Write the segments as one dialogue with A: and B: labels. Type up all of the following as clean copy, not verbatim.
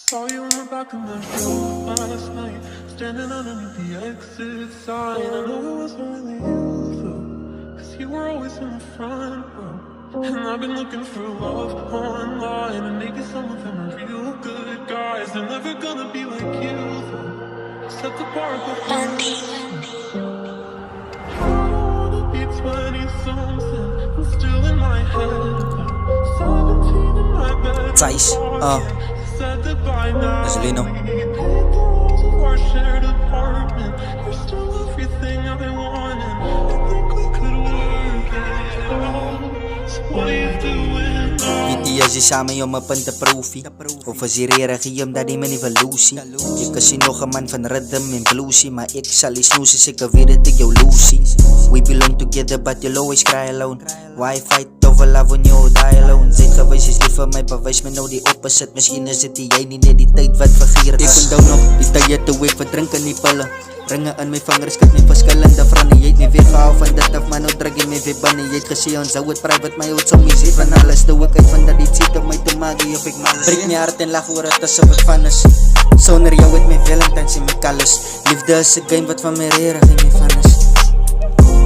A: Saw you in the back of my room last night, standing underneath the exit sign. I know it wasn't really you though, cause you were always in the front row. And I've been looking for love online, and maybe some of them are real good guys. They're never gonna be like you though, set the bar before me. I don't wanna be 20-something, I'm still in my head, 17 in my bed.
B: Size, Gasolino. Vitia ze samen om me punt te proefie. Of as die regie omdat die man evolutie. Jy is nog 'n man van rhythm en bluesie, maar ek sal die snoes as ek weet dat ek jou loosie. We belong together but you'll always cry alone. Why fight over love when you die alone? Zet gewys is lief vir my, bewys my nou die opposite. Miskien is dit jy nie net die tyd wat vergeet. Ek onthou nog die tye toe ek verdrink in die pille. Ringe in my vingers, skit my verskillende vriende. Jy het my weer gehou van dit af, maar nou druk jy my weer binne. Jy het gesê ons hou het private, my oud sommies hier van alles. Toe ek uit van dat die cheat op my te maak, of ek mal is. Breek my hart en lag oor het asof het van is. Sonder jou het my valentines en my kalles. Liefde is 'n game wat van my rerig en my van is.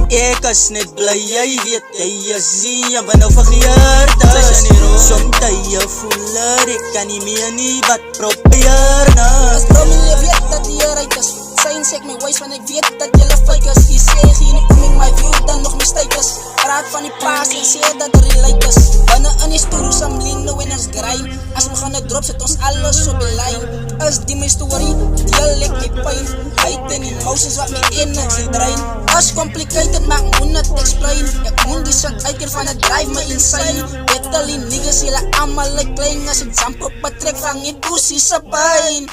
B: Ek is net bly, jy weet, jy is nie, jy ben nou vergeerd is. Somtijds jy voel dat ek kan nie meer nie, wat probeer na.
C: As bro, jy weet dat jy right is. Signs ek my ways, want ek weet dat jylle fake is. Jy sê geen oming my view, dan nog mistake is. Praat van die paas en sê dat er relate is. Binne in die story, some lean nou en ons grind. As we gaan het drop, sit ons alles op die line. Is die my story, deel ek die pijn. Hate en emotions wat my energy drain. As complicated, maar ek moet het explain. Ek moet die shit uitkeer van het drive my insane. Betal die niggas, jylle allemaal like klein. As ek jump op a trek, vang die pussy sa pijn.